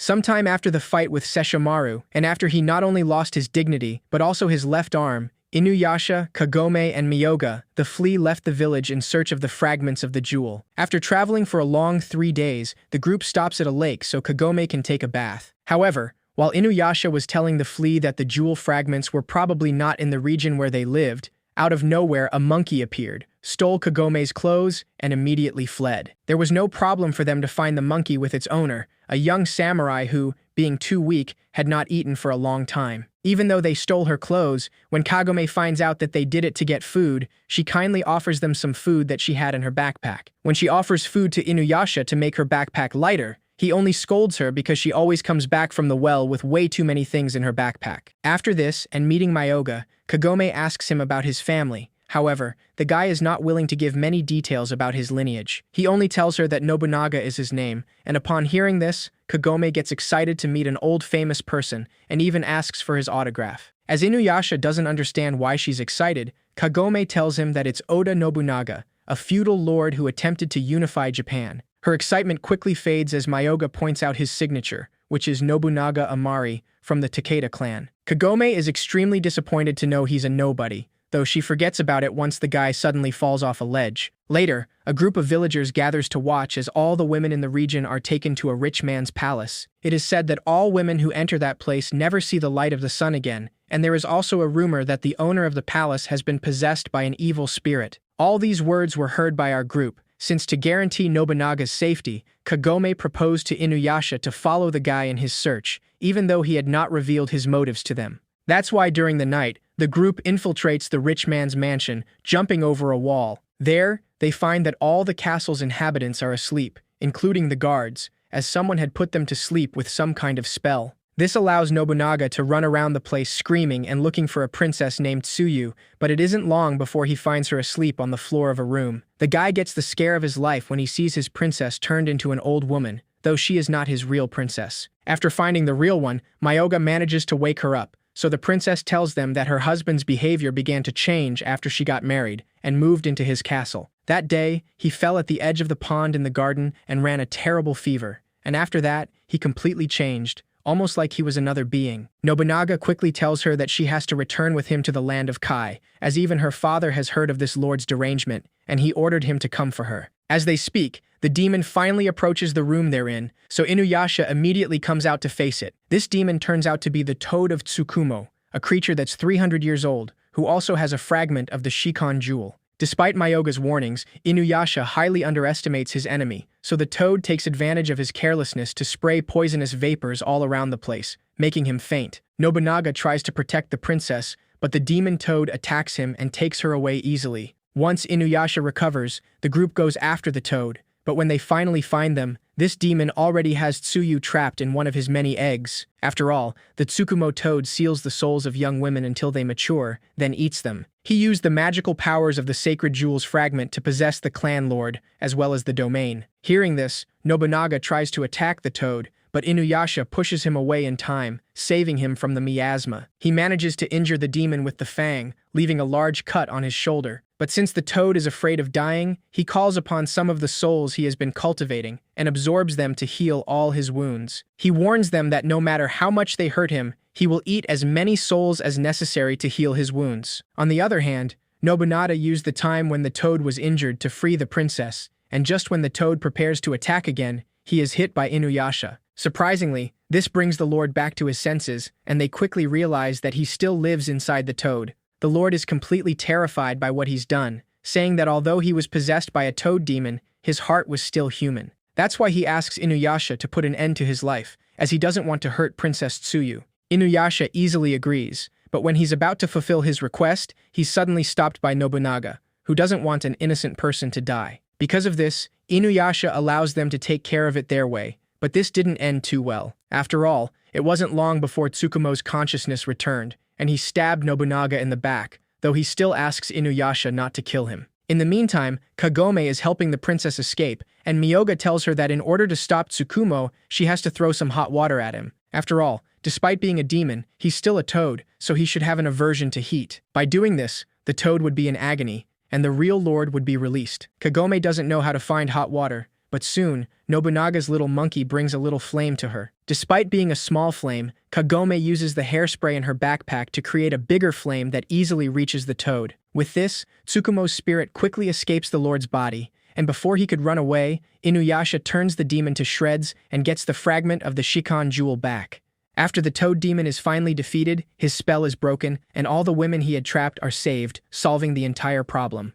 Sometime after the fight with Sesshomaru, and after he not only lost his dignity, but also his left arm, Inuyasha, Kagome, and Myoga, the flea left the village in search of the fragments of the jewel. After traveling for a long 3 days, the group stops at a lake so Kagome can take a bath. However, while Inuyasha was telling the flea that the jewel fragments were probably not in the region where they lived, out of nowhere a monkey appeared, stole Kagome's clothes, and immediately fled. There was no problem for them to find the monkey with its owner, a young samurai who, being too weak, had not eaten for a long time. Even though they stole her clothes, when Kagome finds out that they did it to get food, she kindly offers them some food that she had in her backpack. When she offers food to Inuyasha to make her backpack lighter, he only scolds her because she always comes back from the well with way too many things in her backpack. After this, and meeting Myoga, Kagome asks him about his family. However, the guy is not willing to give many details about his lineage. He only tells her that Nobunaga is his name, and upon hearing this, Kagome gets excited to meet an old famous person and even asks for his autograph. As Inuyasha doesn't understand why she's excited, Kagome tells him that it's Oda Nobunaga, a feudal lord who attempted to unify Japan. Her excitement quickly fades as Myoga points out his signature, which is Nobunaga Amari from the Takeda clan. Kagome is extremely disappointed to know he's a nobody, though she forgets about it once the guy suddenly falls off a ledge. Later, a group of villagers gathers to watch as all the women in the region are taken to a rich man's palace. It is said that all women who enter that place never see the light of the sun again, and there is also a rumor that the owner of the palace has been possessed by an evil spirit. All these words were heard by our group, since to guarantee Nobunaga's safety, Kagome proposed to Inuyasha to follow the guy in his search, even though he had not revealed his motives to them. That's why during the night, the group infiltrates the rich man's mansion, jumping over a wall. There, they find that all the castle's inhabitants are asleep, including the guards, as someone had put them to sleep with some kind of spell. This allows Nobunaga to run around the place screaming and looking for a princess named Tsuyu, but it isn't long before he finds her asleep on the floor of a room. The guy gets the scare of his life when he sees his princess turned into an old woman, though she is not his real princess. After finding the real one, Myoga manages to wake her up, so the princess tells them that her husband's behavior began to change after she got married and moved into his castle. That day, he fell at the edge of the pond in the garden and ran a terrible fever, and after that, he completely changed, almost like he was another being. Nobunaga quickly tells her that she has to return with him to the land of Kai, as even her father has heard of this lord's derangement, and he ordered him to come for her. As they speak, the demon finally approaches the room they're in, so Inuyasha immediately comes out to face it. This demon turns out to be the Toad of Tsukumo, a creature that's 300 years old, who also has a fragment of the Shikon jewel. Despite Myoga's warnings, Inuyasha highly underestimates his enemy, so the toad takes advantage of his carelessness to spray poisonous vapors all around the place, making him faint. Nobunaga tries to protect the princess, but the demon toad attacks him and takes her away easily. Once Inuyasha recovers, the group goes after the toad, but when they finally find them, this demon already has Tsuyu trapped in one of his many eggs. After all, the Tsukumo toad seals the souls of young women until they mature, then eats them. He used the magical powers of the sacred jewel's fragment to possess the clan lord, as well as the domain. Hearing this, Nobunaga tries to attack the toad, but Inuyasha pushes him away in time, saving him from the miasma. He manages to injure the demon with the fang, leaving a large cut on his shoulder. But since the toad is afraid of dying, he calls upon some of the souls he has been cultivating and absorbs them to heal all his wounds. He warns them that no matter how much they hurt him, he will eat as many souls as necessary to heal his wounds. On the other hand, Nobunaga used the time when the toad was injured to free the princess, and just when the toad prepares to attack again, he is hit by Inuyasha. Surprisingly, this brings the lord back to his senses, and they quickly realize that he still lives inside the toad. The lord is completely terrified by what he's done, saying that although he was possessed by a toad demon, his heart was still human. That's why he asks Inuyasha to put an end to his life, as he doesn't want to hurt Princess Tsuyu. Inuyasha easily agrees, but when he's about to fulfill his request, he's suddenly stopped by Nobunaga, who doesn't want an innocent person to die. Because of this, Inuyasha allows them to take care of it their way, but this didn't end too well. After all, it wasn't long before Tsukumo's consciousness returned, and he stabbed Nobunaga in the back, though he still asks Inuyasha not to kill him. In the meantime, Kagome is helping the princess escape, and Myoga tells her that in order to stop Tsukumo, she has to throw some hot water at him. After all, despite being a demon, he's still a toad, so he should have an aversion to heat. By doing this, the toad would be in agony, and the real lord would be released. Kagome doesn't know how to find hot water, but soon, Nobunaga's little monkey brings a little flame to her. Despite being a small flame, Kagome uses the hairspray in her backpack to create a bigger flame that easily reaches the toad. With this, Tsukumo's spirit quickly escapes the lord's body, and before he could run away, Inuyasha turns the demon to shreds and gets the fragment of the Shikan jewel back. After the toad demon is finally defeated, his spell is broken, and all the women he had trapped are saved, solving the entire problem.